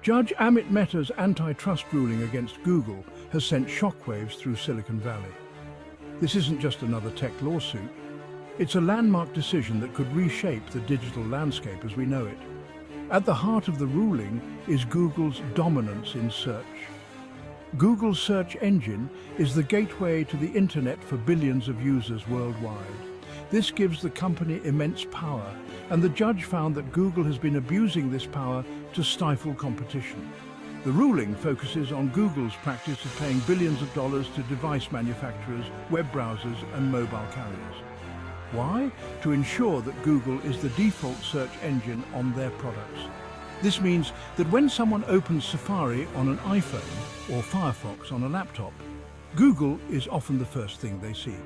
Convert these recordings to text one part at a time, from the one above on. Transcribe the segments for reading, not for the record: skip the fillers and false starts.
Judge Amit Mehta's antitrust ruling against Google has sent shockwaves through Silicon Valley. This isn't just another tech lawsuit. It's a landmark decision that could reshape the digital landscape as we know it. At the heart of the ruling is Google's dominance in search. Google's search engine is the gateway to the internet for billions of users worldwide. This gives the company immense power, and the judge found that Google has been abusing this power to stifle competition. The ruling focuses on Google's practice of paying billions of dollars to device manufacturers, web browsers, and mobile carriers. Why? To ensure that Google is the default search engine on their products. This means that when someone opens Safari on an iPhone or Firefox on a laptop, Google is often the first thing they see.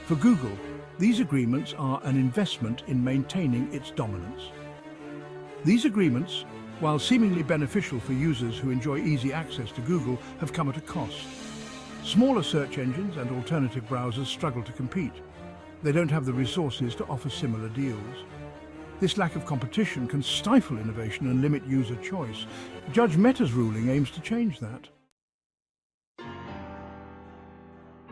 For Google, these agreements are an investment in maintaining its dominance. These agreements, while seemingly beneficial for users who enjoy easy access to Google, have come at a cost. Smaller search engines and alternative browsers struggle to compete. They don't have the resources to offer similar deals. This lack of competition can stifle innovation and limit user choice. Judge Mehta's ruling aims to change that.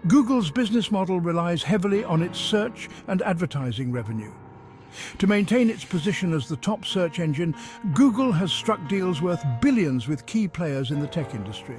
Google's business model relies heavily on its search and advertising revenue. To maintain its position as the top search engine, Google has struck deals worth billions with key players in the tech industry.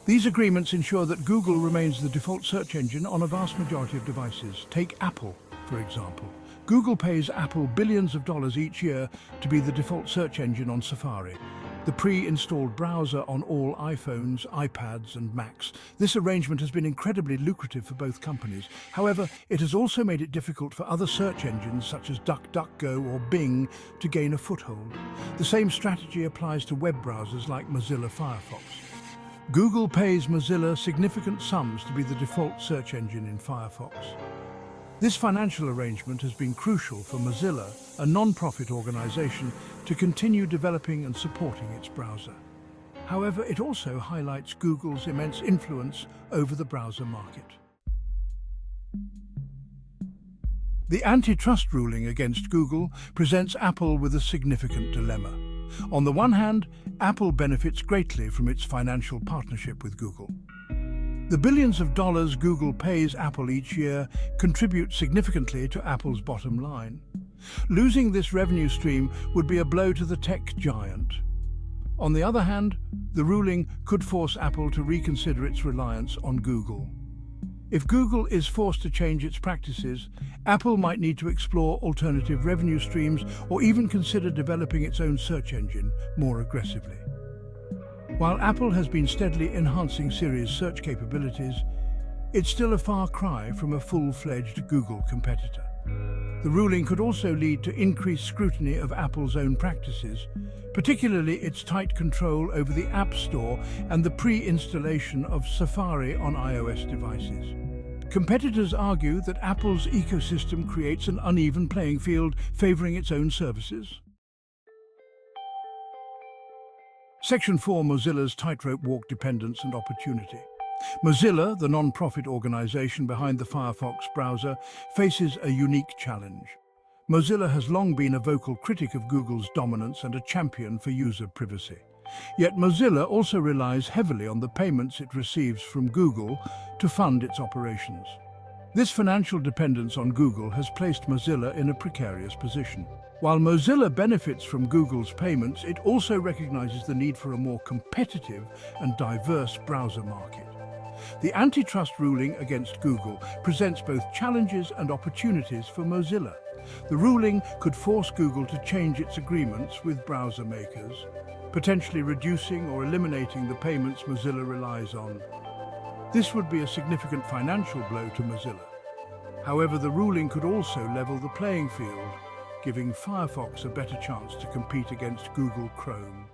These agreements ensure that Google remains the default search engine on a vast majority of devices. Take Apple, for example. Google pays Apple billions of dollars each year to be the default search engine on Safari, the pre-installed browser on all iPhones, iPads and Macs. This arrangement has been incredibly lucrative for both companies. However, it has also made it difficult for other search engines such as DuckDuckGo or Bing to gain a foothold. The same strategy applies to web browsers like Mozilla Firefox. Google pays Mozilla significant sums to be the default search engine in Firefox. This financial arrangement has been crucial for Mozilla, a non-profit organization, to continue developing and supporting its browser. However, it also highlights Google's immense influence over the browser market. The antitrust ruling against Google presents Apple with a significant dilemma. On the one hand, Apple benefits greatly from its financial partnership with Google. The billions of dollars Google pays Apple each year contribute significantly to Apple's bottom line. Losing this revenue stream would be a blow to the tech giant. On the other hand, the ruling could force Apple to reconsider its reliance on Google. If Google is forced to change its practices, Apple might need to explore alternative revenue streams or even consider developing its own search engine more aggressively. While Apple has been steadily enhancing Siri's search capabilities, it's still a far cry from a full-fledged Google competitor. The ruling could also lead to increased scrutiny of Apple's own practices, particularly its tight control over the App Store and the pre-installation of Safari on iOS devices. Competitors argue that Apple's ecosystem creates an uneven playing field, favoring its own services. Section 4. Mozilla's tightrope walk: dependence and opportunity. Mozilla, the non-profit organization behind the Firefox browser, faces a unique challenge. Mozilla has long been a vocal critic of Google's dominance and a champion for user privacy. Yet Mozilla also relies heavily on the payments it receives from Google to fund its operations. This financial dependence on Google has placed Mozilla in a precarious position. While Mozilla benefits from Google's payments, it also recognizes the need for a more competitive and diverse browser market. The antitrust ruling against Google presents both challenges and opportunities for Mozilla. The ruling could force Google to change its agreements with browser makers, potentially reducing or eliminating the payments Mozilla relies on. This would be a significant financial blow to Mozilla. However, the ruling could also level the playing field, giving Firefox a better chance to compete against Google Chrome.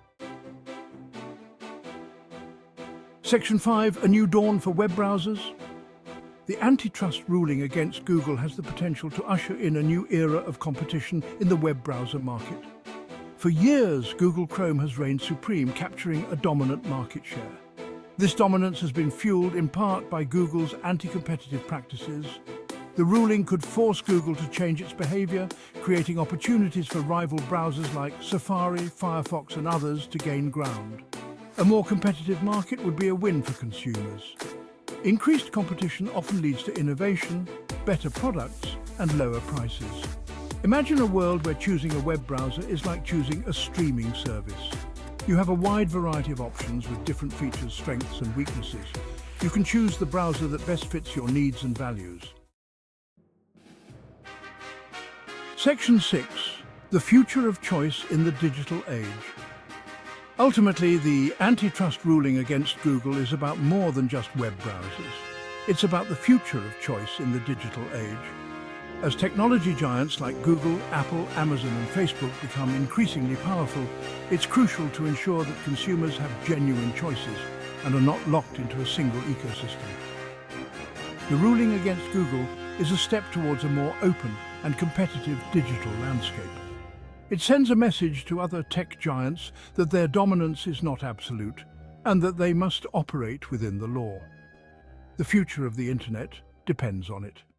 Section 5. A new dawn for web browsers. The antitrust ruling against Google has the potential to usher in a new era of competition in the web browser market. For years, Google Chrome has reigned supreme, capturing a dominant market share. This dominance has been fueled in part by Google's anti-competitive practices. The ruling could force Google to change its behavior, creating opportunities for rival browsers like Safari, Firefox and others to gain ground. A more competitive market would be a win for consumers. Increased competition often leads to innovation, better products and lower prices. Imagine a world where choosing a web browser is like choosing a streaming service. You have a wide variety of options with different features, strengths and weaknesses. You can choose the browser that best fits your needs and values. Section 6. The future of choice in the digital age. Ultimately, the antitrust ruling against Google is about more than just web browsers. It's about the future of choice in the digital age. As technology giants like Google, Apple, Amazon and Facebook become increasingly powerful, it's crucial to ensure that consumers have genuine choices and are not locked into a single ecosystem. The ruling against Google is a step towards a more open and competitive digital landscape. It sends a message to other tech giants that their dominance is not absolute and that they must operate within the law. The future of the internet depends on it.